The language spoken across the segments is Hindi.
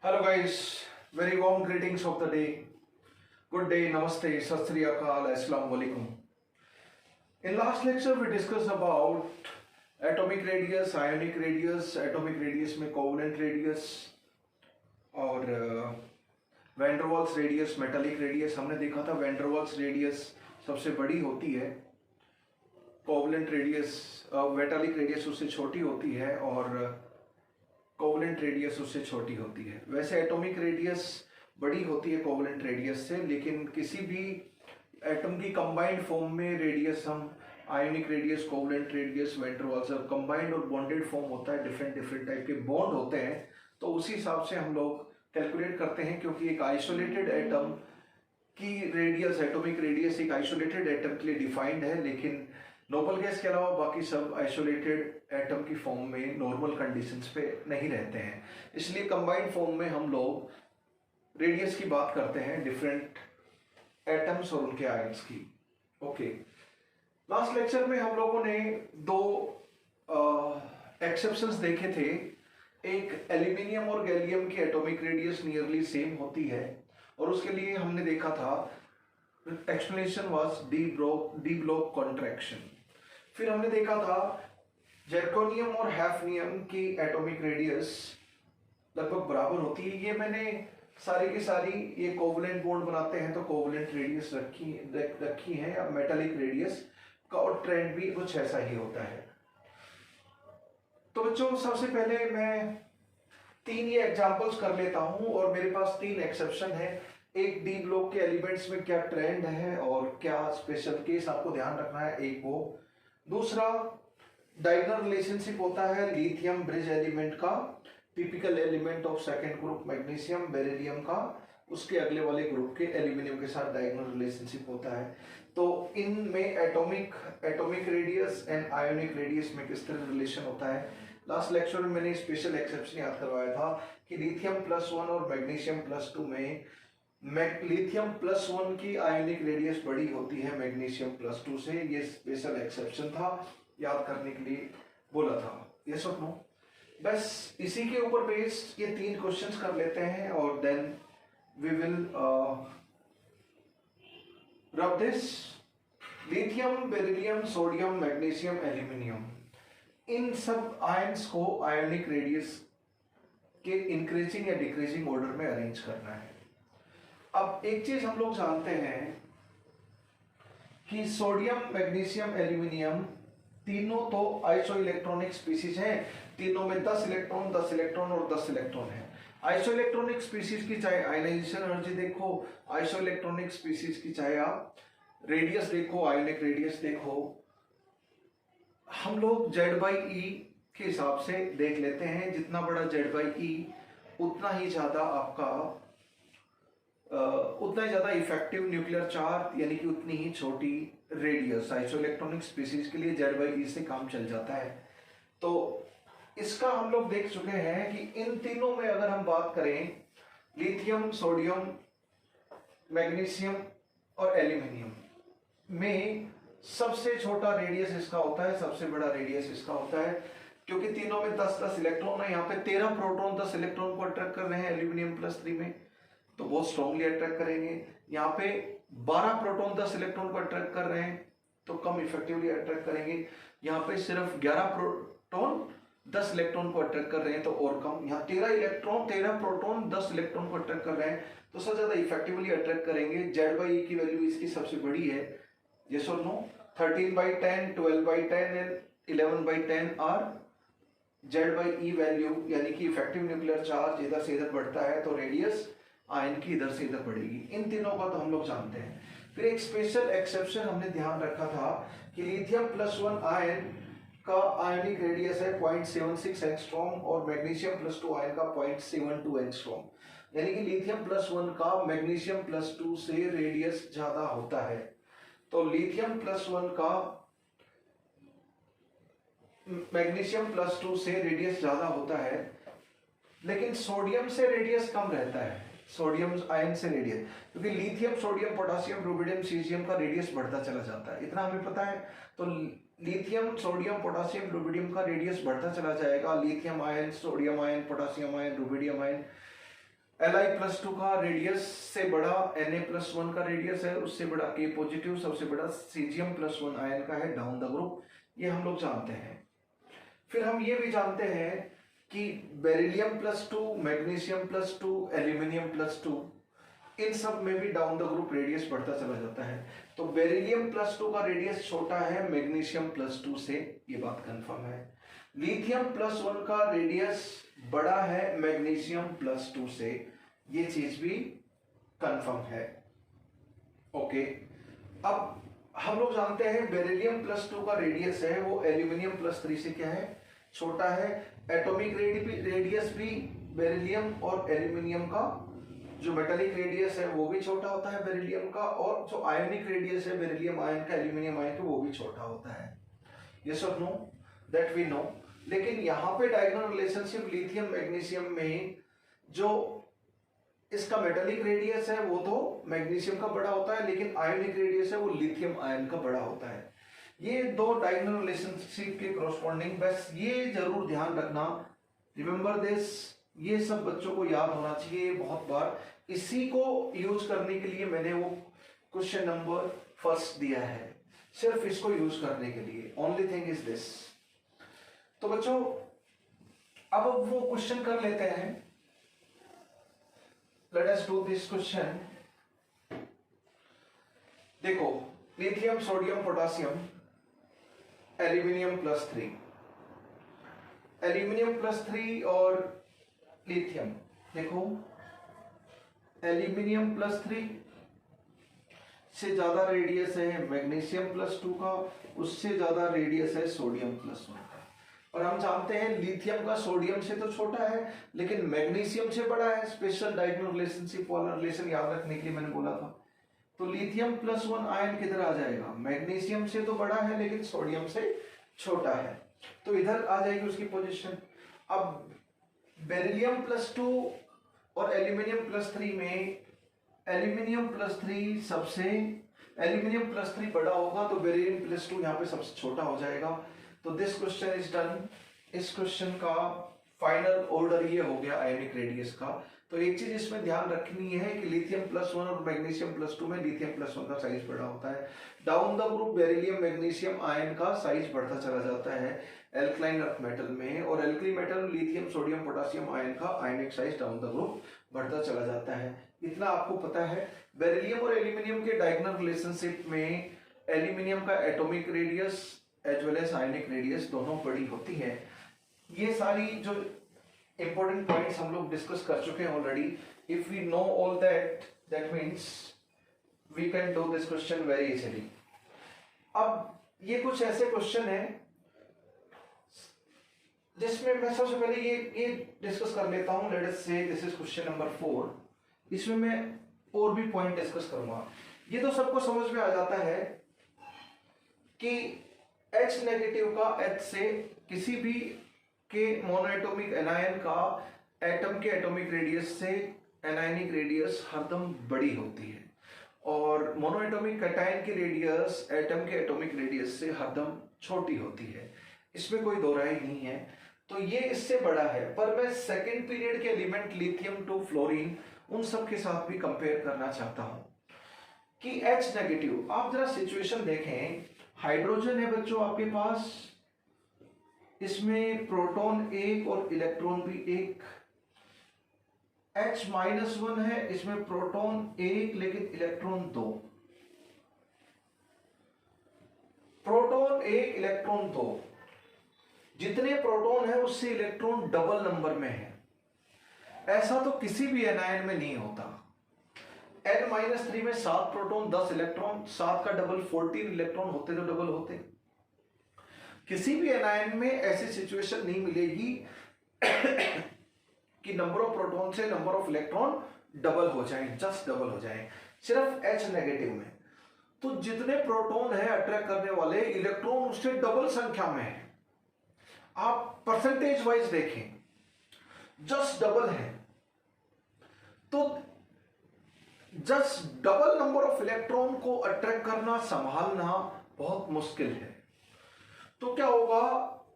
Hello guys, very warm greetings of the day. Good day, namaste, sat sri akal, assalamu alaikum. In last lecture we discussed about atomic radius, ionic radius, atomic radius में covalent radius और van der Waals radius, metallic radius. हमने देखा था वैन डर वाल्स रेडियस सबसे बड़ी होती है, कोवलेंट रेडियस मेटालिक रेडियस उससे छोटी होती है और कोवलेंट रेडियस उससे छोटी होती है. वैसे एटॉमिक रेडियस बड़ी होती है कोवलेंट रेडियस से, लेकिन किसी भी एटम की कंबाइंड फॉर्म में रेडियस हम ionic radius, covalent radius, van der Waals combined और बॉन्डेड फॉर्म होता है. डिफरेंट डिफरेंट टाइप के बॉन्ड होते हैं, तो उसी हिसाब से हम लोग कैलकुलेट करते हैं. क्योंकि एक आइसोलेटेड एटम की रेडियस, एटॉमिक रेडियस एक आइसोलेटेड एटम के लिए डिफाइंड है, लेकिन नोबल गैस के अलावा बाकी सब आइसोलेटेड एटम की फॉर्म में नॉर्मल कंडीशंस पे नहीं रहते हैं. इसलिए कंबाइंड फॉर्म में हम लोग रेडियस की बात करते हैं डिफरेंट एटम्स और उनके आयंस की. ओके, लास्ट लेक्चर में हम लोगों ने दो एक्सेप्शंस देखे थे. एक एल्यूमिनियम और गैलियम की एटॉमिक रेडियस नियरली सेम होती है और उसके लिए हमने देखा था explanation was D block contraction. फिर हमने देखा था जर्कोनियम और हैफनियम की एटॉमिक रेडियस लगभग बराबर होती है. ये मैंने सारी की सारी ये कोवलेंट बॉन्ड बनाते हैं तो कोवलेंट रेडियस रखी है. अब मेटालिक रेडियस का और ट्रेंड भी कुछ ऐसा ही होता है. तो बच्चों, सबसे पहले मैं तीन ये एग्जांपल्स कर लेता हूं और मेरे पास तीन एक्सेप्शन है. एक डी ब्लॉक के एलिमेंट्स में क्या ट्रेंड है और क्या स्पेशल केस आपको ध्यान रखना है, एक वो. दूसरा डायगोनल रिलेशनशिप होता है लिथियम ब्रिज एलिमेंट का, typical element of second group magnesium beryllium का, उसके अगले वाले ग्रुप के एल्यूमिनियम के साथ डायगोनल रिलेशनशिप होता है. तो इनमें atomic radius and ionic radius में किस तरह रिलेशन होता है. लास्ट लेक्चर में मैंने स्पेशल एक्सेप्शन याद करवाया था कि लिथियम +1 और मैग्नीशियम +2 में लिथियम +1 की आयोनिक रेडियस बड़ी होती है मैग्नीशियम +2 से. ये स्पेशल एक्सेप्शन था, याद करने के लिए बोला था. ये सब नो, बस इसी के ऊपर बेस्ड ये तीन क्वेश्चंस कर लेते हैं और then we will rub this. Lithium, beryllium, sodium, magnesium, aluminium, इन सब आयंस को आयोनिक रेडियस के इंक्रीजिंग या डिक्रीजिंग ऑर्डर में अरेंज करना है. अब एक चीज हम लोग जानते हैं कि सोडियम, मैग्नीशियम, एल्यूमिनियम तीनों तो आइसो इलेक्ट्रॉनिक स्पीसीज हैं. तीनों में 10 इलेक्ट्रॉन 10 इलेक्ट्रॉन और 10 इलेक्ट्रॉन है. आइसो इलेक्ट्रॉनिक स्पीसीज की चाहे आयनाइजेशन एनर्जी देखो, आइसो इलेक्ट्रॉनिक स्पीसीज की चाहे आप रेडियस देखो, आयोनिक रेडियस देखो, हम लोग Z/E के हिसाब से देख लेते हैं. जितना बड़ा Z/E उतना ही ज्यादा इफेक्टिव न्यूक्लियर चार्ज, यानी कि उतनी ही छोटी रेडियस. आइसो इलेक्ट्रॉनिक स्पीसीज के लिए Z/E से काम चल जाता है. तो इसका हम लोग देख चुके हैं कि इन तीनों में अगर हम बात करें, लिथियम, सोडियम, मैग्नीशियम और एल्यूमिनियम में सबसे छोटा रेडियस इसका होता है, सबसे बड़ा रेडियस इसका होता है. क्योंकि तीनों में 10-10 इलेक्ट्रॉन है. यहाँ पे 13 प्रोटॉन 10 इलेक्ट्रॉन को अट्रैक्ट कर रहे हैं एल्यूमिनियम +3 में, तो बहुत स्ट्रांगली अट्रैक्ट करेंगे. यहाँ पे 12 प्रोटॉन 10 इलेक्ट्रॉन को अट्रैक्ट कर रहे हैं तो कम इफेक्टिवली अट्रैक्ट करेंगे. यहाँ पे सिर्फ 11 प्रोटॉन 10 इलेक्ट्रॉन को अट्रैक्ट कर रहे हैं तो और कम. यहाँ 13 प्रोटॉन 10 इलेक्ट्रॉन को अट्रैक्ट कर रहे हैं तो सबसे ज्यादा इफेक्टिवली अट्रैक्ट करेंगे. Z/E की वैल्यू इसकी सबसे बड़ी है. यस और no? 13/10, 12/10 and 11/10 are Z/E value, यानी कि इफेक्टिव न्यूक्लियर चार्ज इधर से इधर बढ़ता है तो रेडियस आयन की इधर से इधर बढ़ेगी. इन तीनों का तो हम लोग जानते हैं. फिर एक स्पेशल एक्सेप्शन हमने ध्यान रखा था कि लिथियम +1 आयन का आयनिक रेडियस है 0.76 एंगस्ट्रॉम और मैग्नीशियम +2 आयन का 0.72 एंगस्ट्रॉम. यानी कि लिथियम +1 का मैग्नीशियम +2 से रेडियस ज्यादा होता है. तो लिथियम +1 का मैग्नीशियम +2 से रेडियस ज्यादा होता है, लेकिन सोडियम से रेडियस कम रहता है. सोडियम आयन से रेडियस, क्योंकि lithium, sodium, potassium, rubidium, caesium का रेडियस बढ़ता चला जाता है, इतना हमें पता है. तो लिथियम, सोडियम, पोटेशियम, रुबिडियम का रेडियस बढ़ता चला जाएगा. Lithium ion, sodium ion, potassium ion, rubidium ion Li+2 का रेडियस से बड़ा Na+1 का रेडियस है, उससे बड़ा K पॉजिटिव, सबसे बड़ा Cgm+1 आयन का है डाउन द ग्रुप, ये हम लोग जानते हैं। फिर हम ये भी जानते हैं कि बेरिलियम+2, मैग्नीशियम+2, एल्यूमिनियम+2, इन सब में भी डाउन द ग्रुप रेडियस बढ़ता चला जाता है। तो बेरिलियम+2 का रेडियस छोटा है मैग्नीशियम+2 से, ये बात कंफर्म है। लिथियम+1 का रेडियस बड़ा है मैग्नीशियम+2 से, ये चीज भी कंफर्म है। ओके, अब हम लोग जानते हैं बेरिलियम+2 का रेडियस है वो एल्यूमिनियम+3 से क्या है, छोटा है। एटॉमिक रेडियस भी बेरिलियम और एल्यूमिनियम का, जो मेटालिक रेडियस है वो भी छोटा होता है बेरिलियम का, और जो आयोनिक रेडियस है बेरिलियम आयन का, एल्यूमिनियम आयन का, वो भी छोटा होता है। यस और नो, दैट वी नो। लेकिन यहाँ पे डायगोनल रिलेशनशिप लिथियम मैग्नीशियम में जो इसका मेटालिक रेडियस है वो तो मैग्नीशियम का बड़ा होता है, लेकिन आयोनिक रेडियस है वो लिथियम आयन का बड़ा होता है। ये दो डायगोनल रिलेशनशिप के कॉरस्पॉन्डिंग, बस ये जरूर ध्यान रखना, रिमेंबर दिस, ये सब बच्चों को याद होना चाहिए बहुत बार। इसी को यूज करने के लिए मैंने वो क्वेश्चन नंबर फर्स्ट दिया है, सिर्फ इसको यूज करने के लिए, ओनली थिंग इज दिस। तो बच्चों अब वो क्वेश्चन कर लेते हैं। Let us do this question. देखो, लिथियम, सोडियम, पोटासियम, एल्यूमिनियम+3, एल्यूमिनियम+3 और लिथियम। देखो, एल्यूमिनियम+3 से ज्यादा रेडियस है मैग्नीशियम+2 का, उससे ज्यादा रेडियस है सोडियम+1 का। और हम जानते हैं लिथियम का सोडियम से तो छोटा है, लेकिन मैग्नीशियम से बड़ा है। स्पेशल डायगोनल रिलेशनशिप वाला रिलेशन याद रखने के लिए मैंने बोला था। तो लिथियम+1 आयन किधर आ जाएगा, मैग्नीशियम से तो बड़ा है लेकिन सोडियम से छोटा है, तो इधर आ जाएगी उसकी पोजीशन। अब बेरिलियम+2 और एल्यूमिनियम+3 में एल्यूमिनियम+3 बड़ा होगा, तो बेरिलियम+2 यहाँ पे सबसे छोटा हो जाएगा। तो दिस क्वेश्चन इज डन। इस क्वेश्चन का फाइनल ऑर्डर ये हो गया आयोनिक रेडियस का। तो एक चीज इसमें ध्यान रखनी है कि लिथियम+1 और मैग्नीशियम+2 में लिथियम+1 का साइज बड़ा होता है। Down the group beryllium magnesium ion का साइज बढ़ता चला जाता है एल्कलाइन अर्थ मेटल में, और alkali metal lithium, sodium, potassium ion का ionic size down the group बढ़ता चला जाता है। इतना आपको पता है। बेरिलियम और एल्यूमिनियम के डायगोनल रिलेशनशिप में एल्यूमिनियम का atomic radius as well as ionic radius दोनों बड़ी होती है। ये सारी जो इंपॉर्टेंट पॉइंट्स हम लोग डिस्कस कर चुके हैं already. If we know all that means we can do this question very easily. अब ये कुछ ऐसे क्वेश्चन है जिसमें मैं सबसे पहले ये डिस्कस कर लेता हूं। लेट अस से दिस इज क्वेश्चन नंबर 4। इसमें मैं और भी पॉइंट डिस्कस करूंगा। ये तो सबको समझ में आ जाता है कि H नेगेटिव का H से किसी भी के मोनोएटॉमिक एनायन का एटम के एटॉमिक रेडियस से एनायनिक रेडियस हरदम बड़ी होती है, और मोनोएटॉमिक कैटायन की रेडियस एटम के एटॉमिक रेडियस से हरदम छोटी होती है। इसमें कोई दो राय नहीं है। तो ये इससे बड़ा है, पर मैं सेकेंड पीरियड के एलिमेंट लिथियम टू फ्लोरीन उन सब के साथ भी कंपेयर करना चाहता हूं कि H नेगेटिव, आप जरा सिचुएशन देखें। हाइड्रोजन है बच्चों आपके पास, इसमें प्रोटॉन एक और इलेक्ट्रॉन भी एक। H-1 है, इसमें प्रोटॉन एक लेकिन इलेक्ट्रॉन दो। प्रोटॉन एक, इलेक्ट्रॉन दो। जितने प्रोटॉन है उससे इलेक्ट्रॉन डबल नंबर में है। ऐसा तो किसी भी एनायन में नहीं होता। N-3 में 7 प्रोटॉन 10 इलेक्ट्रॉन, 7 का डबल 14 इलेक्ट्रॉन होते तो डबल होते। किसी भी एनायन में ऐसी सिचुएशन नहीं मिलेगी कि नंबर ऑफ प्रोटॉन से नंबर ऑफ इलेक्ट्रॉन डबल हो जाए, जस्ट डबल हो जाए, सिर्फ H नेगेटिव में। तो जितने प्रोटॉन है अट्रैक्ट करने वाले, इलेक्ट्रॉन उससे डबल संख्या में है। आप परसेंटेज वाइज देखें, जस्ट डबल है। तो just double number of electron को अट्रैक्ट करना, संभालना बहुत मुश्किल है। तो क्या होगा,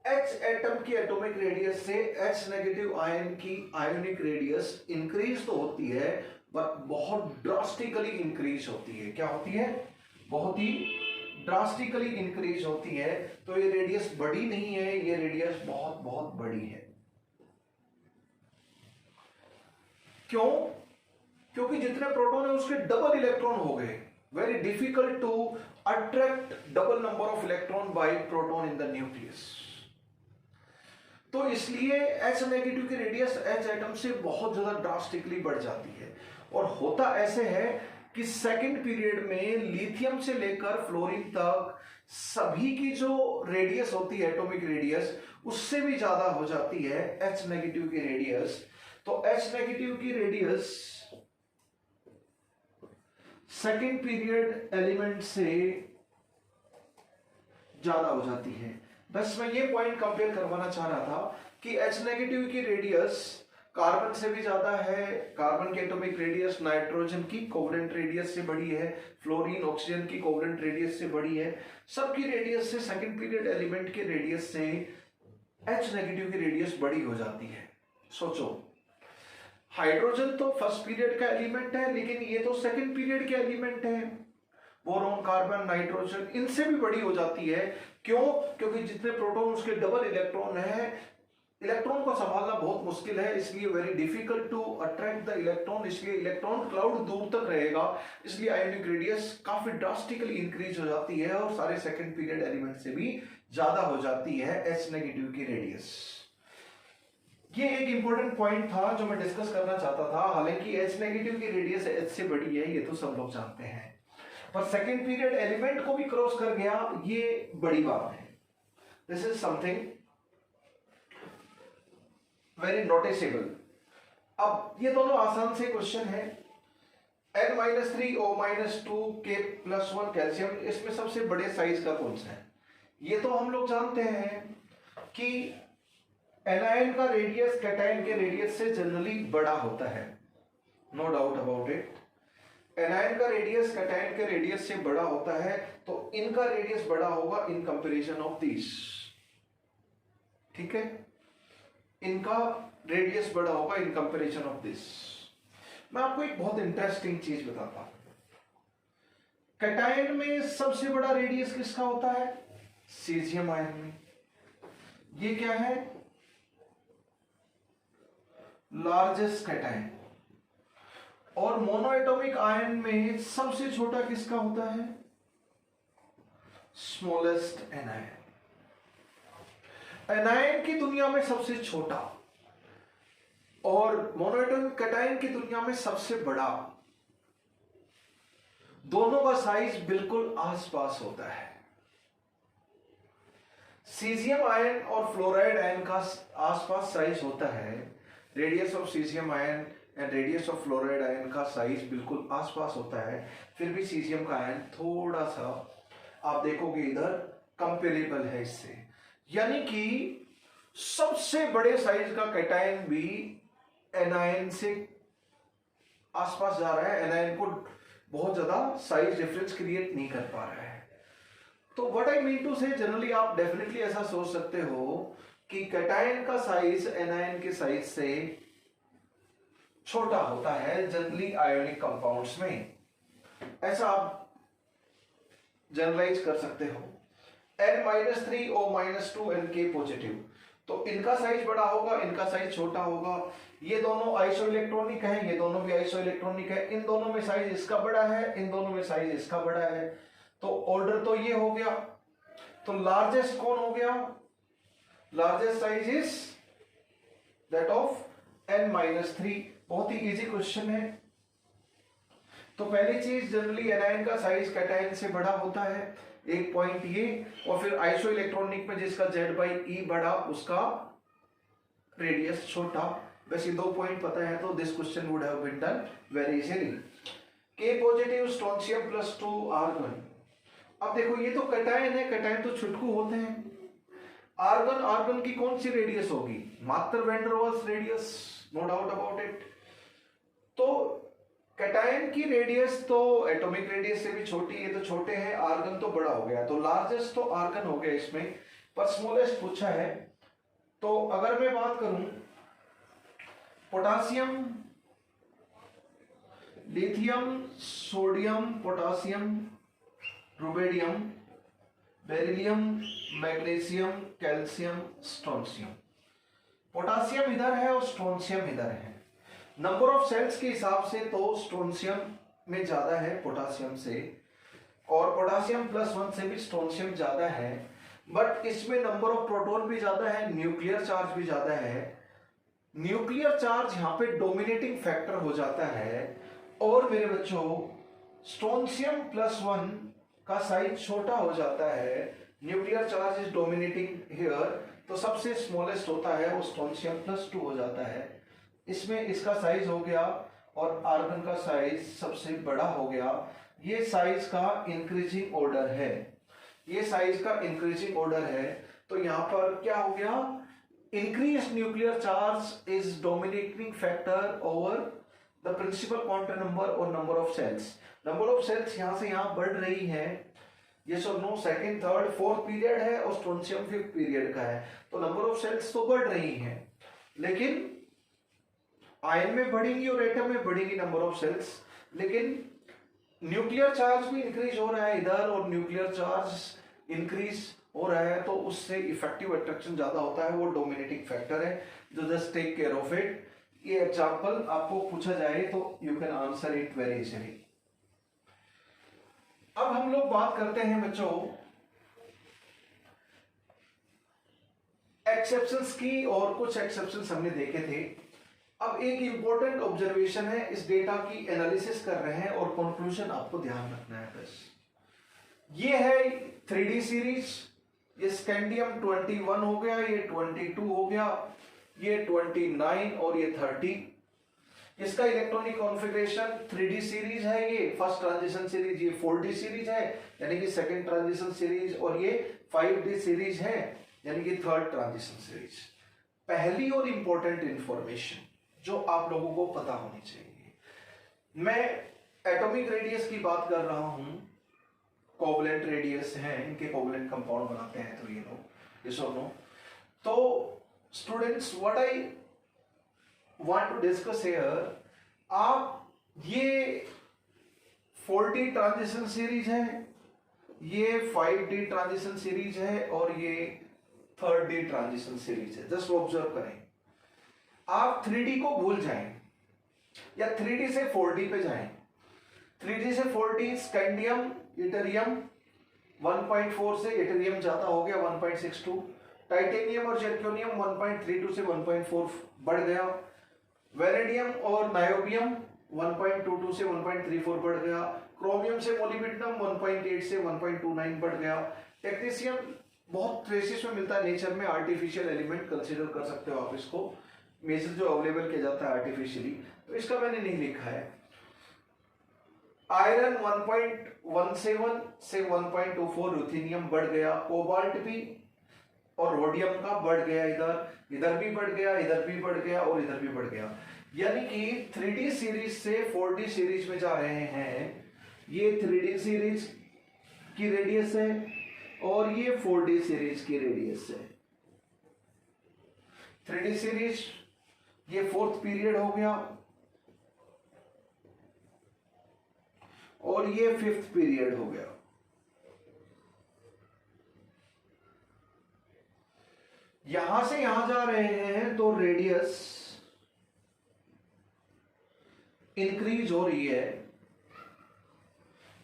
H एटम की एटॉमिक रेडियस से H नेगेटिव आयन की आयोनिक रेडियस इंक्रीज तो होती है, बट बहुत ड्रास्टिकली इंक्रीज होती है। क्या होती है? बहुत ही ड्रास्टिकली इंक्रीज होती है। तो ये रेडियस बड़ी नहीं है, ये रेडियस बहुत बहुत बड़ी है। क्यों? क्योंकि जितने प्रोटॉन है उसके डबल इलेक्ट्रॉन हो गए। Very difficult to attract double number of electron by proton in the nucleus. तो इसलिए H नेगेटिव की रेडियस H एटम से बहुत ज्यादा ड्रास्टिकली बढ़ जाती है। और होता ऐसे है कि सेकेंड पीरियड में लिथियम से लेकर फ्लोरीन तक सभी की जो रेडियस होती है, एटॉमिक रेडियस, उससे भी ज्यादा हो जाती है H नेगेटिव की रेडियस। तो H नेगेटिव की रेडियस सेकेंड पीरियड एलिमेंट से ज्यादा हो जाती है। बस मैं ये पॉइंट कंपेयर करवाना चाह रहा था कि H नेगेटिव की रेडियस कार्बन से भी ज्यादा है। कार्बन की एटॉमिक रेडियस नाइट्रोजन की कोवेलेंट रेडियस से बड़ी है, फ्लोरीन ऑक्सीजन की कोवेलेंट रेडियस से बड़ी है। सबकी रेडियस से सेकेंड पीरियड एलिमेंट के रेडियस से H नेगेटिव की रेडियस बड़ी हो जाती है। सोचो, हाइड्रोजन तो फर्स्ट पीरियड का एलिमेंट है, लेकिन ये तो सेकेंड पीरियड के एलिमेंट है। बोरोन, कार्बन, नाइट्रोजन इनसे भी बड़ी हो जाती है। क्यों? क्योंकि जितने प्रोटॉन उसके डबल इलेक्ट्रॉन है। इलेक्ट्रॉन को संभालना बहुत मुश्किल है, इसलिए very difficult to attract the electron. इसलिए इलेक्ट्रॉन क्लाउड दूर तक रहेगा, इसलिए आयोनिक रेडियस काफी ड्रास्टिकली इंक्रीज हो जाती है और सारे सेकेंड पीरियड एलिमेंट से भी ज्यादा हो जाती है H नेगेटिव की रेडियस। ये एक इंपॉर्टेंट पॉइंट था जो मैं डिस्कस करना चाहता था। हालांकि H नेगेटिव की रेडियस H से बड़ी है, ये तो सब लोग जानते हैं, पर सेकेंड पीरियड एलिमेंट को भी क्रॉस कर गया, ये बड़ी बात है। This is something very noticeable. अब ये दोनों आसान से क्वेश्चन है। N-3 O-2 K+1 कैल्शियम, इसमें सबसे बड़े साइज का कौन सा है? ये तो हम लोग जानते हैं कि एनायन का रेडियस कैटायन के रेडियस से जनरली बड़ा होता है, no doubt about it. Anion का रेडियस कैटायन के रेडियस से बड़ा होता है, तो इनका रेडियस बड़ा होगा इन कंपैरिजन ऑफ दिस। ठीक है, इनका रेडियस बड़ा होगा इन कंपैरिजन ऑफ दिस। मैं आपको एक बहुत इंटरेस्टिंग चीज बताता हूं। कैटायन में सबसे बड़ा रेडियस किसका होता है? सीजियम आयन में। ये क्या है? Largest cation. और मोनोएटॉमिक आयन में सबसे छोटा किसका होता है? Smallest anion. एनायन की दुनिया में सबसे छोटा और मोनोएटॉमिक कैटायन की दुनिया में सबसे बड़ा। दोनों का साइज बिल्कुल आसपास होता है। सीजियम आयन और फ्लोराइड आयन का आसपास साइज होता है। Radius of caesium ion and radius of fluoride ion का साइज बिल्कुल आसपास होता है। फिर भी सीजियम का आयन थोड़ा सा, आप देखोगे इधर, कंपेरेबल है इससे। यानी कि सबसे बड़े साइज का कैटायन भी एनायन से आसपास जा रहा है, एनायन को बहुत ज्यादा साइज डिफरेंस क्रिएट नहीं कर पा रहा है। तो व्हाट आई मीन टू से, जनरली आप डेफिनेटली ऐसा सोच सकते हो कि कैटायन का साइज एनायन के साइज से छोटा होता है जनरली आयोनिक कंपाउंड्स में। ऐसा आप जनरलाइज कर सकते हो। N-3 O-2 and K positive, तो इनका साइज बड़ा होगा, इनका साइज छोटा होगा। ये दोनों आइसो इलेक्ट्रॉनिक है, ये दोनों भी आइसो इलेक्ट्रॉनिक है। इन दोनों में साइज इसका बड़ा है, इन दोनों में साइज इसका बड़ा है। तो ऑर्डर तो ये हो गया। तो लार्जेस्ट कौन हो गया? Largest size is that of N-3। बहुत ही इजी क्वेश्चन है। तो पहली चीज, जनरली एनायन का साइज कैटायन से बड़ा होता है, एक पॉइंट ये। और फिर आइसो इलेक्ट्रॉनिक में जिसका Z/E बड़ा, उसका रेडियस छोटा। बस ये 2 पॉइंट पता है तो this question would have been done very easily. K positive strontium +2 argon. अब देखो, ये तो कैटायन है, कैटायन तो छुटकू होते हैं। आर्गन, आर्गन की कौन सी रेडियस होगी? मात्र van der Waals radius, no doubt about it. तो कैटायन की रेडियस तो एटॉमिक रेडियस से भी छोटी है, तो छोटे हैं। आर्गन तो बड़ा हो गया, तो लार्जेस्ट तो आर्गन हो गया इसमें। पर स्मॉलेस्ट पूछा है। तो अगर मैं बात करूं potassium, lithium, sodium, potassium, rubidium, beryllium, magnesium, calcium, strontium. Potassium इधर है और स्ट्रोंशियम इधर है। नंबर ऑफ सेल्स के हिसाब से तो स्ट्रोंशियम में ज्यादा है पोटासियम से, और पोटासियम +1 से भी स्ट्रोंशियम ज्यादा है, बट इसमें नंबर ऑफ प्रोटॉन भी ज्यादा है, न्यूक्लियर चार्ज भी ज्यादा है। न्यूक्लियर चार्ज यहाँ पे डोमिनेटिंग फैक्टर हो जाता है, और मेरे बच्चों स्ट्रोंशियम +1 का साइज छोटा हो जाता है, nuclear charge is dominating here, तो सबसे स्मॉलेस्ट होता है वो स्ट्रोंशियम +2 हो जाता है। इसमें इसका साइज हो गया और आर्गन का साइज सबसे बड़ा हो गया। ये साइज का इंक्रीजिंग ऑर्डर है, ये साइज का इंक्रीजिंग ऑर्डर है। तो यहां पर क्या हो गया, increase nuclear charge is dominating factor over the principal quantum number और number of shells. Number of shells यहां से यहां बढ़ रही है, ये सब no second third fourth period है और स्ट्रोंशियम 5th पीरियड का है, तो नंबर ऑफ सेल्स तो बढ़ रही हैं, लेकिन आयन में बढ़ेंगी और एटम में बढ़ेगी नंबर ऑफ सेल्स, लेकिन न्यूक्लियर चार्ज भी इंक्रीज हो रहा है इधर और न्यूक्लियर चार्ज इंक्रीज हो रहा है, तो उससे इफेक्टिव अट्रैक्शन ज्यादा होता है, वो डोमिनेटिंग फैक्टर है। जो just take care of it. ये एग्जांपल आपको पूछा जाए तो you can answer it very easily. अब हम लोग बात करते हैं बच्चों एक्सेप्शंस की, और कुछ एक्सेप्शंस हमने देखे थे। अब एक इंपॉर्टेंट ऑब्जर्वेशन है, इस डेटा की एनालिसिस कर रहे हैं और कंक्लूजन आपको ध्यान रखना है बस। ये है 3D सीरीज, ये स्कैंडियम 21 हो गया, ये 22 हो गया, ये 29 और ये 30। इसका इलेक्ट्रॉनिक कॉन्फ़िगरेशन 3D सीरीज है, ये फर्स्ट ट्रांजिशन सीरीज, ये 4D सीरीज है यानी कि सेकंड ट्रांजिशन सीरीज, और ये 5D सीरीज है यानी कि थर्ड ट्रांजिशन सीरीज। पहली और इंपॉर्टेंट इंफॉर्मेशन जो आप लोगों को पता होनी चाहिए, मैं एटॉमिक रेडियस की बात कर रहा हूं, कोवलेंट रेडियस है, इनके कोवलेंट कंपाउंड बनाते हैं तो ये लोग, ये सब नो। तो students what I want to discuss here, आप ये 4D ट्रांजिशन सीरीज है, ये 5D ट्रांजिशन सीरीज है और ये 3D ट्रांजिशन सीरीज है। जस्ट ऑब्जर्व करें, आप 3D को भूल जाएं या 3D से 4D पे जाएं। 3D से 4D स्कैंडियम इटरियम 1.4 से इटरियम ज्यादा हो गया 1.62, टाइटेनियम और जर्कोनियम 1.32 से 1.4 बढ़ गया, वेनेडियम और नायोबियम 1.22 से 1.34 बढ़ गया, क्रोमियम से मोलिब्डेनम 1.8 से 1.29 बढ़ गया, टेक्नीशियम बहुत ट्रेसेस में मिलता है नेचर में, आर्टिफिशियल एलिमेंट कंसीडर कर सकते हो आप इसको, मेजर जो अवेलेबल किया जाता है आर्टिफिशियली, तो इसका मैंने नहीं लिखा है। आयरन 1.17 से 1.24 रुथेनियम बढ़ गया, कोबाल्ट भी और रोडियम का बढ़ गया, इधर भी बढ़ गया, इधर भी बढ़ गया और इधर भी बढ़ गया। यानी कि 3D सीरीज से 4D सीरीज में जा रहे हैं। ये 3D सीरीज की रेडियस है और ये 4D सीरीज की रेडियस है। 3D सीरीज ये 4th पीरियड हो गया और ये 5th पीरियड हो गया। यहां से यहां जा रहे हैं तो रेडियस इंक्रीज हो रही है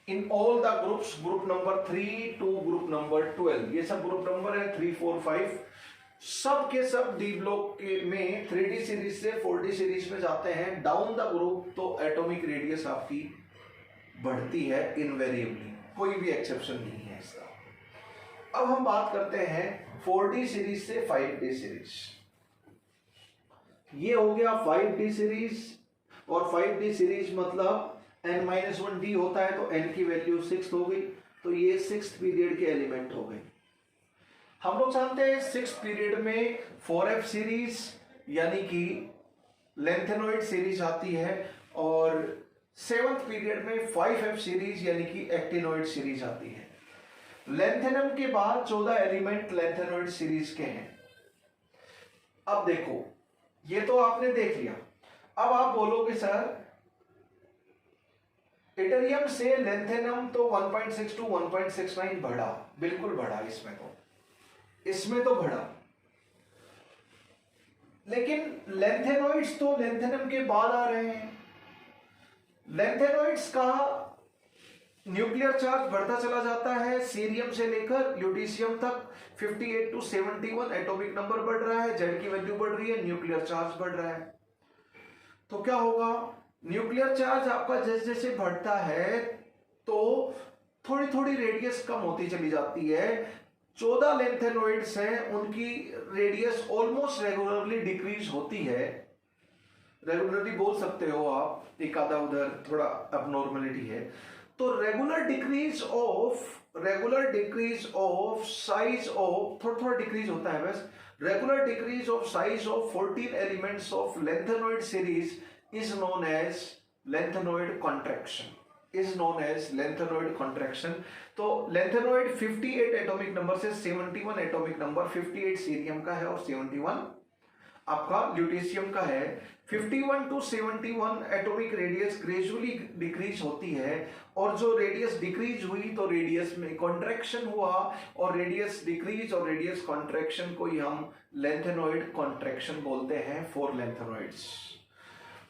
in all the groups, group number 3 to group number 12, ये सब ग्रुप नंबर है 3, 4, 5, सब के सब डी ब्लॉक में 3D सीरीज से 4D सीरीज में जाते हैं। डाउन द ग्रुप तो एटॉमिक रेडियस आपकी बढ़ती है इनवेरिएबली, कोई भी एक्सेप्शन नहीं है इसका। अब हम बात करते हैं 4D सीरीज से 5D सीरीज। ये हो गया 5D सीरीज, और 5D सीरीज मतलब n-1D होता है तो n की वैल्यू 6 हो गई, तो ये 6th पीरियड के एलिमेंट हो गए। हम लोग जानते हैं 6th पीरियड में 4F सीरीज यानी कि लेंथेनॉइड सीरीज आती है, और 7th पीरियड में 5F सीरीज यानी कि एक्टिनॉइड सीरीज आती है। लेंथेनम के बाद 14 एलिमेंट लेंथेनॉइड सीरीज के हैं। अब देखो, ये तो आपने देख लिया। अब आप बोलोगे सर इटरियम से लेंथेनम तो 1.6 to 1.69 बढ़ा, बिल्कुल बढ़ा, इसमें तो बढ़ा, लेकिन लेंथेनॉइड्स तो लेंथेनम के बाद आ रहे हैं। लेंथेनॉइड्स का न्यूक्लियर चार्ज बढ़ता चला जाता है, सीरियम से लेकर ल्यूटीशियम तक 58 to 71 एटॉमिक नंबर बढ़ रहा है, जेड की वैल्यू बढ़ रही है, न्यूक्लियर चार्ज बढ़ रहा है। तो क्या होगा, न्यूक्लियर चार्ज आपका जैसे जैसे बढ़ता है तो थोड़ी थोड़ी रेडियस कम होती चली जाती है। 14 लेंथेनॉइड्स हैं, उनकी रेडियस ऑलमोस्ट रेगुलरली डिक्रीज होती है। रेगुलरली बोल सकते हो आप, एक आधा उधर थोड़ा अबनॉर्मलिटी है। तो regular decrease of size of, थोड़ा थोड़ा डिक्रीज होता है बस, regular decrease of size of 14 elements of lanthanoid series is known as lanthanoid contraction. तो लेंथेनॉइड 58 एटॉमिक नंबर से 71 एटॉमिक नंबर, 58 सीरियम का है और 71 आपका ल्यूटेशियम का है। 51 to 71 atomic radius gradually decrease होती है, और जो रेडियस डिक्रीज हुई तो रेडियस में कॉन्ट्रैक्शन हुआ, और रेडियस डिक्रीज और रेडियस कॉन्ट्रैक्शन को ही हम लेंथेनॉइड कॉन्ट्रैक्शन बोलते हैं फॉर लेंथेनॉइड्स।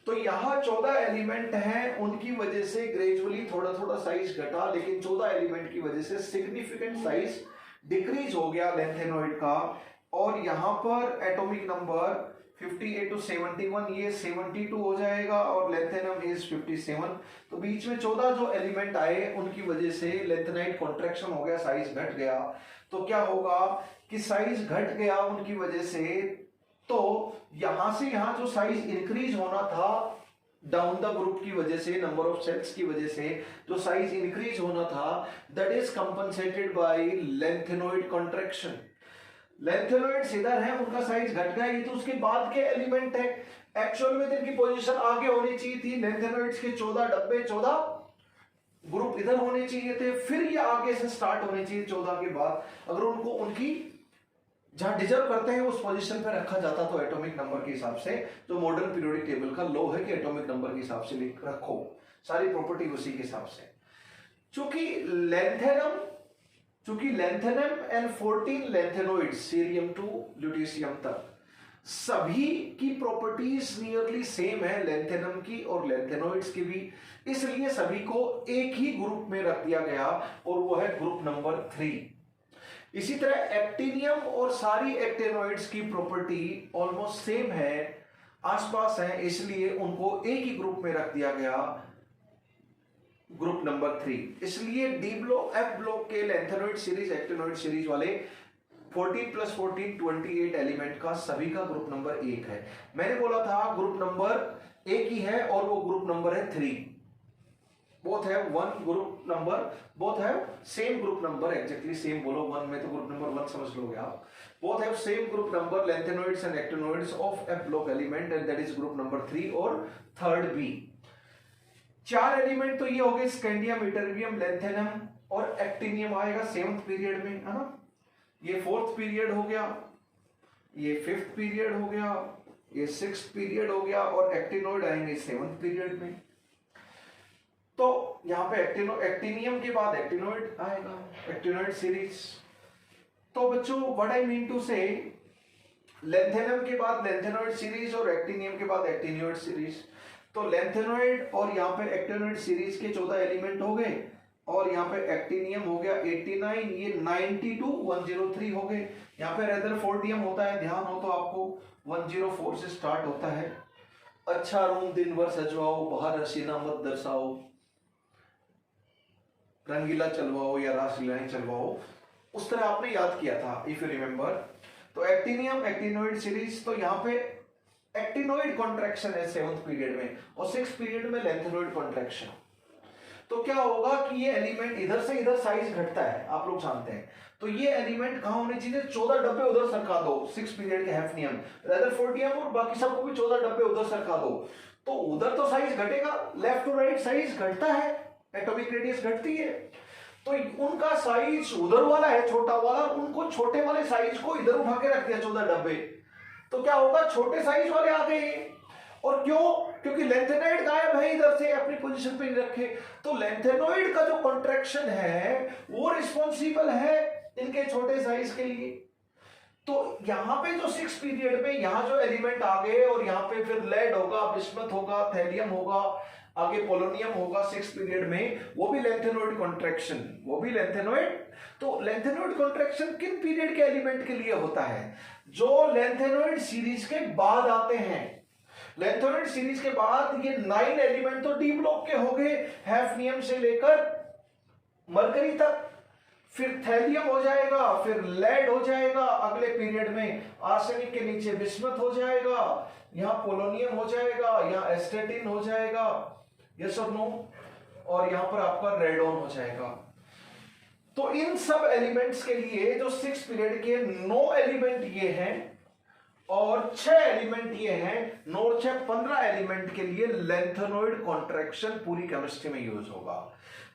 तो यहाँ 14 एलिमेंट हैं, उनकी वजह से ग्रेजुअली थोड़ा थोड़ा साइज घटा, लेकिन 14 एलिमेंट की वजह से सिग्निफिकेंट साइज डिक्रीज हो गया लेंथेनॉइड का। और यहाँ पर एटॉमिक नंबर 58 to 71 ये 72 हो जाएगा, और लेंथेनम इज 57। तो बीच में 14 जो एलिमेंट आए उनकी वजह से लेंथेनाइड कॉन्ट्रैक्शन हो गया, साइज घट गया। तो क्या होगा कि साइज घट गया उनकी वजह से, तो यहां से यहां जो साइज इंक्रीज होना था डाउन द ग्रुप की वजह से, नंबर ऑफ सेल्स की वजह से जो साइज इंक्रीज होना था, that is compensated by lanthanoid contraction. Lanthanoids इधर है, उनका साइज घट गया, ये तो उसके बाद के एलिमेंट है। एक्चुअल में इनकी पोजीशन आगे होनी चाहिए थी, लेंथेनॉइड्स के 14 डब्बे, 14 ग्रुप इधर होने चाहिए थे, फिर ये आगे से स्टार्ट होने चाहिए 14 के बाद। अगर उनको उनकी जहां डिजर्व करते हैं उस पोजीशन पे रखा जाता तो एटॉमिक नंबर के हिसाब से, जो मॉडर्न पीरियोडिक टेबल का लॉ है कि एटॉमिक नंबर के हिसाब से रखो, सारी प्रॉपर्टी उसी के हिसाब से। चूंकि lanthanum and 14 lanthanoids cerium to lutetium तक सभी की प्रॉपर्टीज नियरली सेम है, लेंथेनम की और लेंथेनॉइड्स की भी, इसलिए सभी को एक ही ग्रुप में रख दिया गया, और वो है ग्रुप नंबर 3। इसी तरह एक्टिनियम और सारी एक्टेनॉइड्स की प्रॉपर्टी ऑलमोस्ट सेम है, आसपास है, इसलिए उनको एक ही ग्रुप में रख दिया गया, ग्रुप नंबर 3। इसलिए डी ब्लॉक, एफ ब्लॉक के लेंथेनॉइड सीरीज, एक्टिनॉइड सीरीज वाले 14 + 14 28 एलिमेंट का सभी का ग्रुप नंबर 1 है। मैंने बोला था ग्रुप नंबर एक ही है, और वो ग्रुप नंबर है 3। बोथ है वन ग्रुप नंबर, बोथ है same group number, exactly same बोलो, वन में तो ग्रुप नंबर 1 समझ लोगे आप। Both have same group number, lanthanoids and actinoids of F block element, and that is group number 3 और थर्ड बी। 4 एलिमेंट तो ये हो गए, स्कैंडियम, इटरबियम, लेंथेनम और एक्टिनियम आएगा 7th पीरियड में, है ना। ये 4th पीरियड हो गया, ये 5th पीरियड हो गया, ये 6th पीरियड हो गया, और एक्टिनॉइड आएंगे 7th पीरियड में। तो यहाँ पे एक्टिनियम के बाद एक्टिनॉइड आएगा, एक्टिनॉइड सीरीज। तो बच्चों व्हाट आई मीन टू से, लेंथेनम के बाद लेंथेनॉइड सीरीज और एक्टिनियम के बाद एक्टिनॉइड सीरीज। तो लेंथेनॉइड और यहाँ पे एक्टिनॉइड सीरीज के 14 एलिमेंट हो गए, और यहाँ पे एक्टिनियम हो गया 89, ये 92 103 हो गए। यहाँ पे रेदरफोर्डियम होता है, ध्यान हो तो आपको 104 से स्टार्ट होता है। अच्छा रूम दिन भर सजवाओ, बाहर हसीना मत दर्शाओ, रंगीला चलवाओ या रासलीलाएं चलवाओ, उस तरह आपने याद किया था, इफ यू रिमेंबर। तो एक्टिनियम, एक्टिनॉइड सीरीज, तो यहाँ पे एक्टिनॉइड कॉन्ट्रैक्शन है 7th पीरियड में, और 6th पीरियड में लेंथेनॉइड कॉन्ट्रैक्शन। तो क्या होगा कि ये एलिमेंट इधर से इधर साइज घटता है, आप लोग जानते हैं। तो ये एलिमेंट कहां होने चाहिए, 14 डब्बे उधर सरका दो, 6th पीरियड के हैफनियम, रेदरफोर्डियम और बाकी सबको भी 14 डब्बे उधर सरका दो, तो उधर तो साइज घटेगा, लेफ्ट टू राइट साइज घटता है, एटॉमिक रेडियस घटती है। तो उनका साइज उधर वाला है छोटा वाला, उनको छोटे वाले साइज को इधर उठा के रख दिया 14 डब्बे, तो क्या होगा, छोटे साइज वाले आ गए। और क्यों? क्योंकि लेंथेनॉइड गायब है इधर से, अपनी पोजीशन पे नहीं रखे। तो लेंथेनॉइड का जो कॉन्ट्रैक्शन है वो रिस्पॉन्सिबल है इनके छोटे साइज के लिए। तो यहां पे जो 6 पीरियड में यहां जो एलिमेंट आ गए, और यहां पे फिर लेड होगा, बिस्मथ होगा, थैलियम होगा, आगे पोलोनियम होगा 6 पीरियड में, वो भी लेंथेनॉइड कॉन्ट्रैक्शन, वो भी लेंथेनॉइड। तो लेंथेनॉइड कॉन्ट्रैक्शन किन पीरियड के एलिमेंट के लिए होता है? जो लेंथेनॉइड सीरीज के बाद आते हैं। लेंथेनॉइड सीरीज के बाद ये 9 एलिमेंट तो डी ब्लॉक के हो गए, हैफनियम से लेकर मरकरी तक, फिर थैलियम हो जाएगा, फिर लेड हो जाएगा, अगले पीरियड में आर्सेनिक के नीचे बिस्मथ हो जाएगा, यहां पोलोनियम हो जाएगा, यहां एस्टेटिन हो जाएगा, यस और नो, और यहां पर आपका रेडोन हो जाएगा। तो इन सब एलिमेंट्स के लिए जो 6 पीरियड के 9 एलिमेंट ये हैं और 6 एलिमेंट ये हैं, 9 और 6 15 एलिमेंट के लिए लेंथेनॉइड कॉन्ट्रैक्शन पूरी केमिस्ट्री में यूज होगा।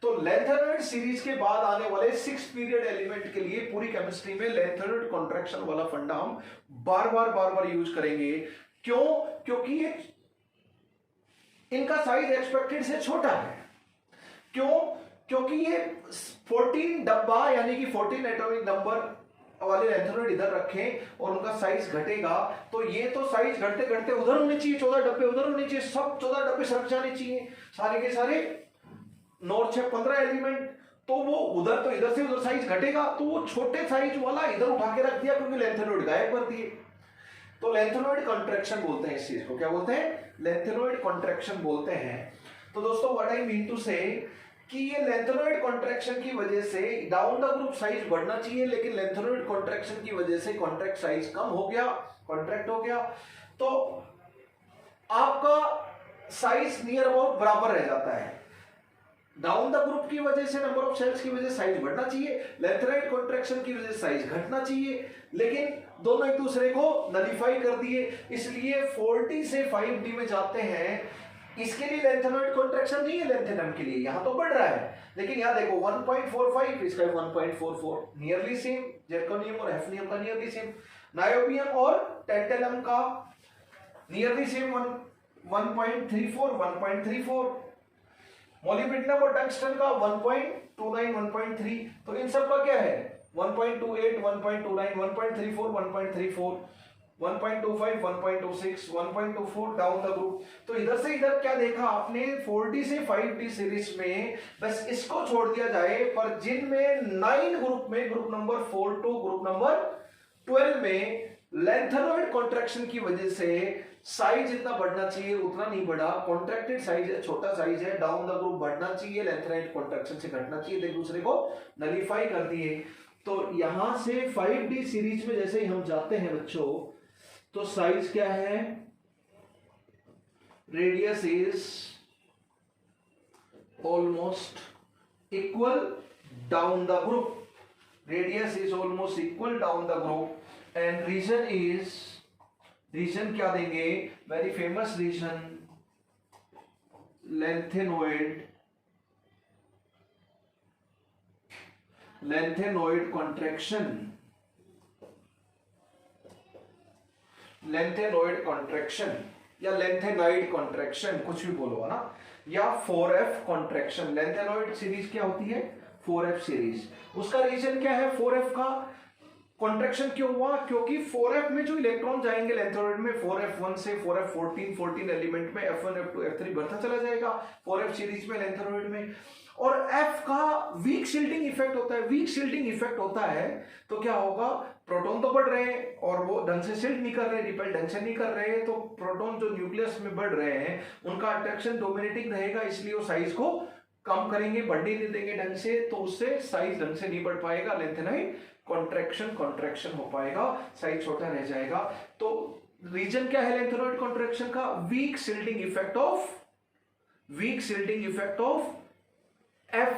तो लेंथेनॉइड सीरीज के बाद आने वाले 6 पीरियड एलिमेंट के लिए पूरी केमिस्ट्री में लेंथेनॉइड कॉन्ट्रैक्शन वाला फंडा हम बार बार यूज करेंगे। क्यों? क्योंकि ये इनका साइज एक्सपेक्टेड से छोटा है। क्यों? क्योंकि ये 14 डब्बा यानी कि 14 एटॉमिक नंबर वाले लेंथेनॉइड इधर रखें और उनका साइज घटेगा, तो ये तो साइज घटते घटते उधर होने चाहिए, 14 डब्बे उधर होने चाहिए, सब 14 डब्बे सरक जाने चाहिए, सारे के सारे 9 और 6 15 एलिमेंट। तो वो उधर तो इधर से उधर साइज घटेगा, तो वो छोटे साइज वाला इधर उठा के रख दिया क्योंकि लेंथेनॉइड गायब कर दिए। तो लेंथेनॉइड कॉन्ट्रैक्शन बोलते हैं इस चीज को, क्या बोलते हैं? लेंथेनॉइड कॉन्ट्रैक्शन बोलते हैं। तो दोस्तों व्हाट आई मीन टू से कि ये लेंथेनॉइड कॉन्ट्रैक्शन की वजह से डाउन द ग्रुप साइज बढ़ना चाहिए, लेकिन लेंथेनॉइड कॉन्ट्रैक्शन की वजह से कॉन्ट्रैक्ट साइज कम हो गया, कॉन्ट्रैक्ट हो गया, तो आपका साइज नियर अबाउट बराबर रह जाता है। डाउन द ग्रुप की वजह से, नंबर ऑफ सेल्स की वजह से साइज बढ़ना चाहिए, लेंथेनॉइड कॉन्ट्रैक्शन की वजह से साइज घटना चाहिए, लेकिन दोनों एक दूसरे को नलीफाई कर दिए, इसलिए 40 से 5D में जाते हैं। इसके लिए लेंथेनॉइड कॉन्ट्रैक्शन नहीं है, लेंथेनम के लिए यहां तो बढ़ रहा है, लेकिन यहां देखो 1.45, इसका 1.44, नियरली सेम। जर्कोनियम और हैफनियम का नियरली सेम, नायोबियम और टेंटेलम का नियरली सेम 1.34, 1.34, मोलिब्डेनम और टंगस्टन का 1.29, 1.3। तो इन सब का क्या है? 1.28, 1.29, 1.34, 1.34, 1.25, 1.26, 1.24 डाउन द ग्रुप। तो इधर से इधर क्या देखा आपने? 4D से 5D सीरीज में बस इसको छोड़ दिया जाए, पर जिनमें 9 ग्रुप में, group number 4 to group number 12 में लेंथेनॉइड कॉन्ट्रैक्शन की वजह से साइज जितना बढ़ना चाहिए उतना नहीं बढ़ा, कॉन्ट्रैक्टेड साइज है, छोटा साइज है, डाउन द ग्रुप बढ़ना चाहिए, लेंथेनॉइड कॉन्ट्रैक्शन से घटना चाहिए, एक दूसरे को नलीफाई कर दिए। तो यहां से 5D सीरीज में जैसे ही हम जाते हैं बच्चों, तो साइज क्या है? Radius is almost equal down the group, radius is almost equal down the group, and reason is, reason क्या देंगे? Very famous reason, lanthanoid, lanthanoid contraction, lanthanoid contraction या लेंथेनाइड कॉन्ट्रैक्शन, कुछ भी बोलो है ना, या 4F कॉन्ट्रैक्शन। लेंथेनॉइड सीरीज क्या होती है? 4F series. उसका रीजन क्या है 4F का कॉन्ट्रैक्शन क्यों हुआ? क्योंकि 4F में जो इलेक्ट्रॉन जाएंगे लेंथेनॉइड में, 4F1 से 4F14, 14 एलिमेंट में F1, F2, F3 बढ़ता चला जाएगा 4F सीरीज में लेंथेनॉइड में। और F का वीक शिल्डिंग इफेक्ट होता है, वीक शिल्डिंग इफेक्ट होता है तो क्या होगा? प्रोटॉन तो बढ़ रहे हैं और वो ढंग से शिल्ड नहीं कर रहे, रिपेल ढंग से नहीं कर रहे, तो प्रोटॉन जो न्यूक्लियस में बढ़ रहे हैं उनका अट्रैक्शन डोमिनेटिंग रहेगा, इसलिए वो साइज को कम करेंगे, बढ़ने नहीं देंगे ढंग से, तो उससे साइज ढंग से नहीं बढ़ पाएगा, लेंथेनाइड कॉन्ट्रैक्शन हो पाएगा, साइज छोटा रह जाएगा। तो रीजन क्या है लेंथेनॉइड कॉन्ट्रैक्शन का? Weak shielding effect of F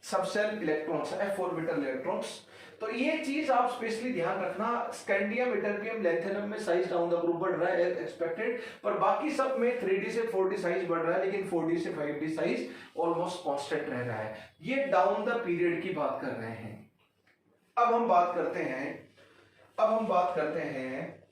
subshell electrons, F orbital electrons. तो ये चीज आप स्पेशली ध्यान रखना, स्कैंडियम, इटरबियम, लैंथेनम में साइज डाउन द ग्रुप बढ़ रहा है एज एक्सपेक्टेड, पर बाकी सब में 3D से 4D साइज बढ़ रहा है, लेकिन 4D से 5D साइज ऑलमोस्ट कांस्टेंट रह रहा है। ये डाउन द पीरियड की बात कर रहे हैं। अब हम बात करते हैं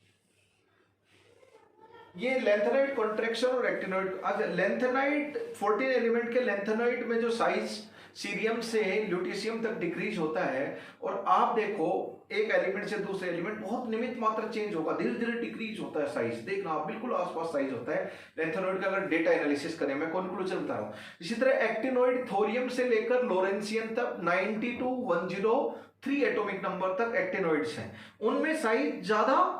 ये लेंथेनाइड कॉन्ट्रैक्शन और एक्टिनोइड। लेंथेनाइड 14 एलिमेंट के लेंथेनाइड में जो साइज सीरियम से ल्यूटीशियम तक डिक्रीज होता है, और आप देखो एक एलिमेंट से दूसरे एलिमेंट बहुत निमित मात्रा चेंज होगा, धीरे धीरे डिक्रीज होता है साइज, देखना आप बिल्कुल आसपास साइज होता है लेंथेनॉइड का। अगर डेटा एनालिसिस करें, मैं कंक्लूजन बता रहा हूं। इसी तरह एक्टिनॉइड थोरियम से लेकर लोरेंसियन तक 90 to 103 एटॉमिक नंबर तक एक्टिनॉइड्स हैं, उनमें साइज ज्यादा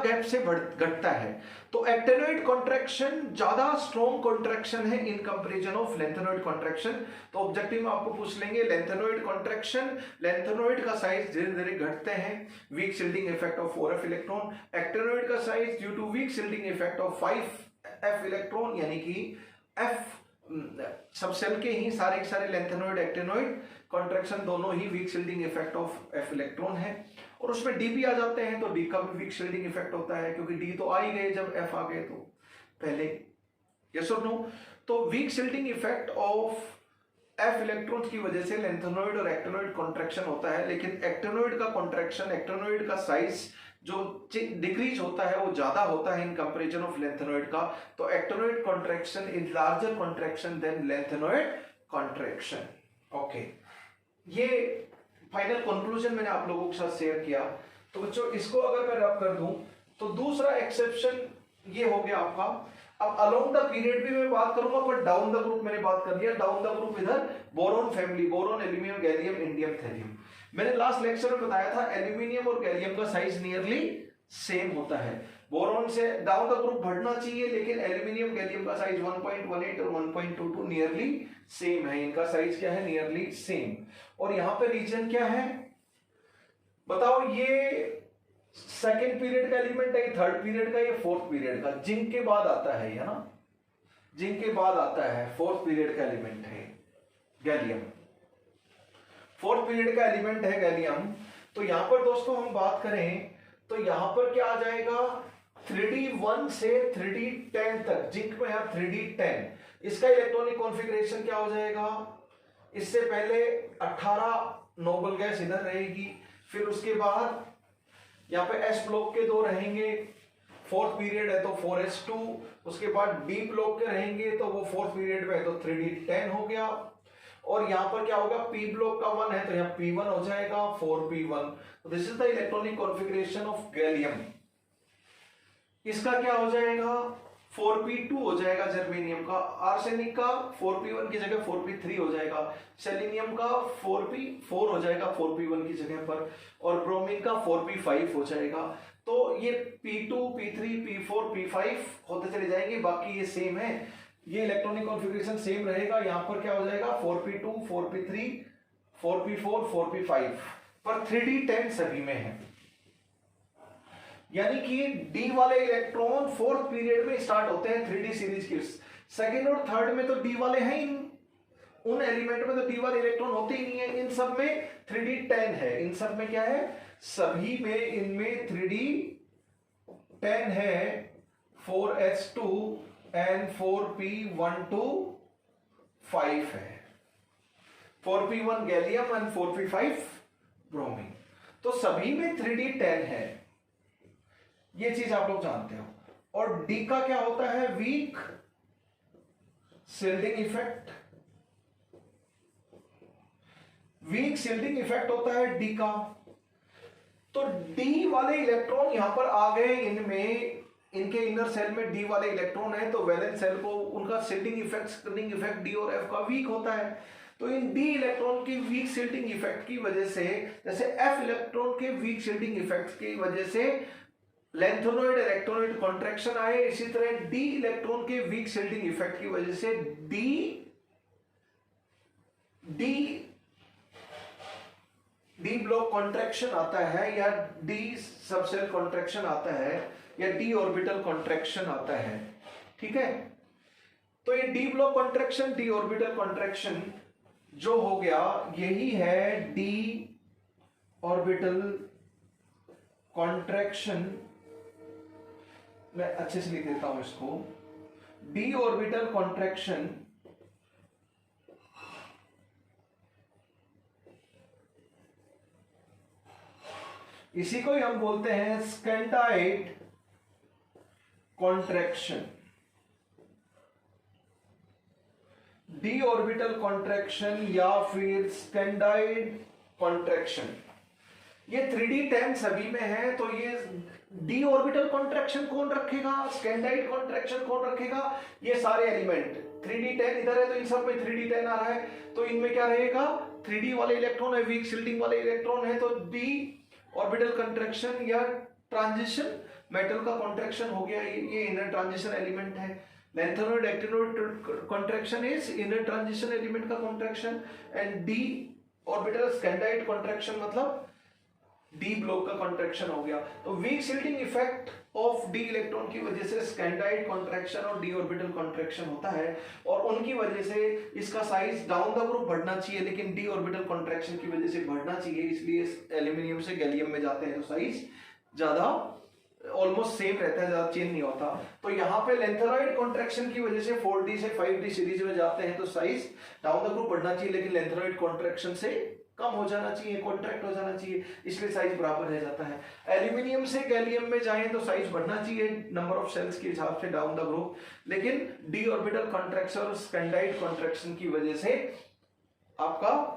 गैप से घटता है। तो एक्टिनॉइड कॉन्ट्रैक्शन ज्यादा स्ट्रॉन्ग कॉन्ट्रैक्शन है in comparison of lanthanoid contraction. तो ऑब्जेक्टिव में आपको पूछ लेंगे लेंथेनॉइड कॉन्ट्रैक्शन, लेंथेनॉइड का साइज धीरे धीरे घटते हैं, weak shielding effect of 4f electron. Actinoid का size due to weak shielding effect of 5f electron, यानी कि f सब सेल के ही सारे के सारे लेंथेनॉइड एक्टिनॉइड कॉन्ट्रैक्शन दोनों ही weak shielding effect of f electron है। और उसमें डी भी आ जाते हैं, तो डी का भी वीक शिल्डिंग इफेक्ट होता है, क्योंकि डी तो आ ही गए जब एफ आ गए तो पहले। यस और नो? तो weak shielding effect of F electrons की वजह से लेंथेनॉइड और एक्टिनॉइड कॉन्ट्रैक्शन होता है, लेकिन एक्टिनॉइड का कॉन्ट्रैक्शन, एक्टिनॉइड का साइज जो डिक्रीज होता है वो ज्यादा होता है इन कंपैरिजन ऑफ लेंथेनॉइड का। तो actinoid contraction is larger contraction than lanthanoid contraction. Okay, ये फाइनल कंक्लूजन मैंने आप लोगों के साथ शेयर किया। तो बच्चों इसको अगर मैं रब कर दूं तो दूसरा एक्सेप्शन ये हो गया आपका। अब अलोंग द पीरियड भी मैं बात करूंगा, पर डाउन द ग्रुप मैंने बात कर दिया। डाउन द ग्रुप इधर boron family, boron, aluminium, gallium, indium, thallium. मैंने लास्ट लेक्चर में बताया था एल्यूमिनियम और गैलियम का साइज नियरली सेम होता है। बोरोन से डाउन द ग्रुप बढ़ना चाहिए, लेकिन एल्यूमिनियम गैलियम का साइज 1.18 और 1.22 नियरली सेम है। इनका साइज क्या है? Nearly same. और यहां पे रीजन क्या है बताओ? ये सेकेंड पीरियड का एलिमेंट है, थर्ड पीरियड का, ये फोर्थ पीरियड का, जिंक के बाद आता है, है ना? जिंक के बाद आता है, फोर्थ पीरियड का एलिमेंट है गैलियम। फोर्थ पीरियड का एलिमेंट है गैलियम। तो यहां पर दोस्तों हम बात करें तो यहां पर क्या आ जाएगा? 3D1 से 3D10 तक, जिंक में है 3D10। इसका इलेक्ट्रॉनिक कॉन्फ़िगरेशन क्या हो जाएगा? इससे पहले 18 नोबल गैस इधर रहेगी, फिर उसके बाद यहाँ पे s ब्लॉक के 2 रहेंगे, फोर्थ पीरियड है तो 4s2, उसके बाद d ब्लॉक के रहेंगे तो वो फोर्थ पीरियड में है तो 3D10 हो गया। और यहाँ पर क्या होगा? p ब्लॉक का 1 है तो यहाँ p1 हो जाएगा, 4p1। तो this is the electronic configuration of gallium. इसका क्या हो जाएगा? 4p2 हो जाएगा जर्मेनियम का। आर्सेनिक का 4p1 की जगह 4p3 हो जाएगा। सेलेनियम का 4p4 हो जाएगा 4p1 की जगह पर, और ब्रोमीन का 4p5 हो जाएगा। तो ये p2, p3, p4, p5 होते चले जाएंगे, बाकी ये सेम है, ये इलेक्ट्रॉनिक कॉन्फ़िगरेशन सेम रहेगा। यहां पर क्या हो जाएगा? 4p2, 4p3, 4p4, 4p5, पर 3D10 सभी में है। यानी कि डी वाले इलेक्ट्रॉन फोर्थ पीरियड में स्टार्ट होते हैं 3D सीरीज के। सेकेंड और थर्ड में तो डी वाले हैं ही, उन एलिमेंट में तो डी वाले इलेक्ट्रॉन होते ही नहीं है। इन सब में 3D10 है। इन सब में क्या है? सभी में इनमें 3D10 है। 4s2 एंड 4p125 है। 4p1 gallium and 4p5 bromine. तो सभी में 3D10 है, ये चीज आप लोग जानते हो। और डी का क्या होता है? Weak shielding effect. Weak shielding effect होता है डी का। तो डी वाले इलेक्ट्रॉन यहां पर आ गए, इनमें, इनके इनर सेल में डी वाले इलेक्ट्रॉन है, तो वैलेंस सेल को उनका शिल्डिंग इफेक्ट डी और एफ का वीक होता है। तो इन डी इलेक्ट्रॉन की वीक शिल्डिंग इफेक्ट की वजह से, जैसे एफ इलेक्ट्रॉन के वीक शिल्डिंग इफेक्ट की वजह से लेंथेनॉइड और एक्टिनॉइड कॉन्ट्रैक्शन आए, इसी तरह डी इलेक्ट्रॉन के वीक शिल्डिंग इफेक्ट की वजह से डी ब्लॉक कॉन्ट्रैक्शन आता है, या डी सबसेल कॉन्ट्रैक्शन आता है, या डी ऑर्बिटल कॉन्ट्रैक्शन आता है। ठीक है? तो ये D block contraction, D orbital contraction जो हो गया यही है डी ऑर्बिटल कॉन्ट्रैक्शन। मैं अच्छे से लिख देता हूं इसको, डी ऑर्बिटल कॉन्ट्रैक्शन इसी को ही हम बोलते हैं स्कैंडाइड कॉन्ट्रैक्शन। डी ऑर्बिटल कॉन्ट्रैक्शन या फिर स्कैंडाइड कॉन्ट्रैक्शन, ये 3D10 सभी में है। तो ये डी ऑर्बिटल कॉन्ट्रैक्शन कौन रखेगा, स्कैंडाइड कॉन्ट्रैक्शन कौन रखेगा, ये सारे एलिमेंट। 3D10 इधर है तो इन सब में 3D10 आ रहा है, तो इनमें क्या रहेगा, 3D वाले इलेक्ट्रॉन है, वीक शिल्डिंग वाले इलेक्ट्रॉन है, तो डी ऑर्बिटल कॉन्ट्रैक्शन या ट्रांजिशन मेटल का कॉन्ट्रैक्शन हो गया, ये इनर ट्रांजिशन एलिमेंट है। Lanthanoid actinoid contraction is inner transition element का contraction, and D orbital scandide contraction मतलब डी ब्लॉक का कॉन्ट्रैक्शन हो गया। तो weak shielding effect of D electron की वजह से स्कैंडाइड कॉन्ट्रैक्शन और डी ऑर्बिटल कॉन्ट्रैक्शन होता है, और उनकी वजह से इसका साइज डाउन द ग्रुप बढ़ना चाहिए, लेकिन डी ऑर्बिटल कॉन्ट्रैक्शन की वजह से बढ़ना चाहिए, इसलिए एल्यूमिनियम से गैलियम में जाते हैं तो साइज ज्यादा ऑलमोस्ट सेम रहता है, ज्यादा चेंज नहीं होता। तो यहाँ पे लेंथेनॉइड कॉन्ट्रैक्शन की वजह से 4D से 5D सीरीज में जाते हैं तो साइज डाउन द ग्रुप बढ़ना चाहिए, लेकिन लेंथेनॉइड कॉन्ट्रैक्शन से कम हो जाना चाहिए, कॉन्ट्रैक्ट हो जाना चाहिए, इसलिए साइज बराबर रह जाता है। एल्यूमिनियम से गैलियम में जाएं तो साइज बढ़ना चाहिए नंबर ऑफ सेल्स के हिसाब से डाउन द ग्रुप, लेकिन डी ऑर्बिटल कॉन्ट्रैक्शन और स्कैंडाइड कॉन्ट्रैक्शन की वजह से आपका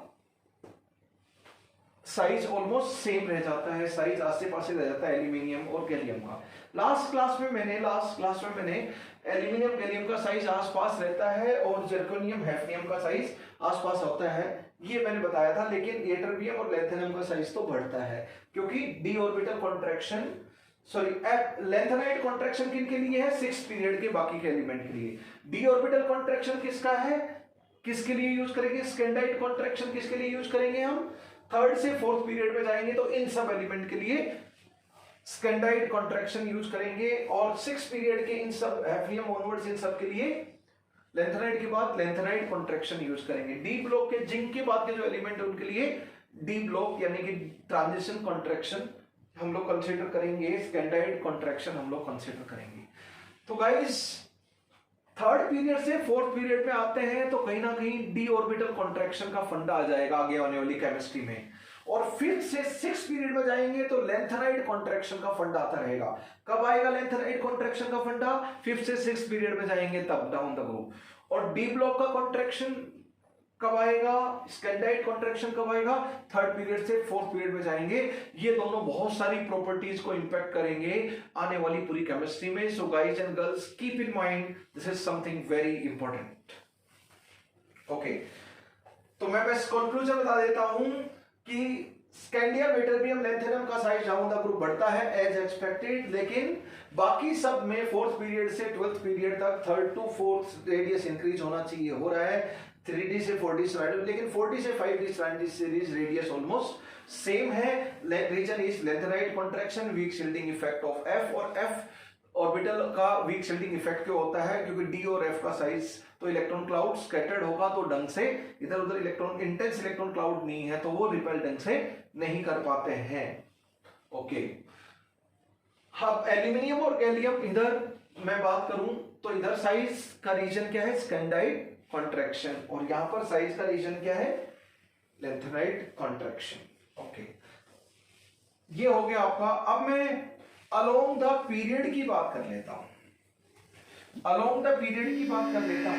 साइज ऑलमोस्ट सेम रह जाता है, साइज आसे पासे रह जाता है एल्यूमिनियम और गैलियम का। लास्ट क्लास में मैंने एल्यूमिनियम गैलियम का साइज आसपास रहता है और जर्कोनियम हैफनियम का साइज आसपास होता है, ये मैंने बताया था। लेकिन एटरबियम और लैंथेनियम का साइज तो बढ़ता है, क्योंकि D orbital contraction lanthanide contraction किनके लिए है, 6 पीरियड के बाकी के एलिमेंट के लिए। डी ऑर्बिटल कॉन्ट्रैक्शन किसका है, किसके लिए यूज करेंगे, स्कैंडाइड कॉन्ट्रैक्शन किसके लिए यूज करेंगे, हम 3rd से 4th पीरियड में जाएंगे तो इन सब एलिमेंट के लिए स्कैंडाइड कॉन्ट्रैक्शन यूज करेंगे, और 6 पीरियड के इन सब हैफनियम ऑनवर्ड्स इन सब के लिए लैंथेनाइड के बाद लैंथेनाइड कॉन्ट्रैक्शन यूज करेंगे। डी ब्लॉक के जिंक के बाद के जो एलिमेंट है उनके लिए डी ब्लॉक यानी कि ट्रांजिशन कॉन्ट्रैक्शन हम लोग कंसीडर करेंगे, स्कैंडाइड कॉन्ट्रैक्शन हम लोग कंसीडर करेंगे। तो गाइस 3rd पीरियड से 4th पीरियड में आते हैं तो कहीं ना कहीं डी ऑर्बिटल कॉन्ट्रैक्शन का फंडा आ जाएगा आगे आने वाली केमिस्ट्री में, और 5th से 6th पीरियड में जाएंगे तो लैंथेनाइड कॉन्ट्रैक्शन का फंडा आता रहेगा। कब आएगा लैंथेनाइड कॉन्ट्रैक्शन का फंडा, 5th से 6th पीरियड में जाएंगे तब डाउन द ग्रुप। और डी ब्लॉक का कॉन्ट्रैक्शन कब आएगा, स्कैंडाइड कॉन्ट्रैक्शन कब आएगा, 3rd पीरियड से 4th पीरियड में जाएंगे। ये दोनों बहुत सारी प्रॉपर्टीज को इंपैक्ट करेंगे आने वाली पूरी केमिस्ट्री में। So guys and girls keep in mind this is something very important. Okay, तो मैं बस कंक्लूजन बता देता हूं कि स्कैंडियम, एटरबियम, लैंथेनियम का साइज डाउन द ग्रुप बढ़ता है एज एक्सपेक्टेड, लेकिन बाकी सब में 4th पीरियड से 12th पीरियड तक 3rd to 4th radius increase होना चाहिए, हो रहा है 3D से 4D स्ट्रैंड, लेकिन 4D से 5D स्ट्रैंड सीरीज रेडियस ऑलमोस्ट सेम है। Reason is lanthanide contraction, weak shielding effect of F, और F ऑर्बिटल का वीक शिल्डिंग इफेक्ट क्यों होता है, क्योंकि D और F का साइज तो इलेक्ट्रॉन क्लाउड स्कैटर्ड होगा तो ढंग से इधर उधर इलेक्ट्रॉन इंटेंस इलेक्ट्रॉन क्लाउड नहीं है तो वो रिपेल ढंग से नहीं कर पाते हैं। ओके, अब एल्यूमिनियम और गैलियम इधर मैं बात करूं तो इधर साइज का रीजन क्या है, स्कैंडाइड कॉन्ट्रैक्शन, और यहां पर साइज का रीजन क्या है, लैंथेनाइड कॉन्ट्रैक्शन। ओके, ये हो गया आपका। अब मैं अलोंग द पीरियड की बात कर लेता हूं, अलोंग द पीरियड की बात कर लेता हूं।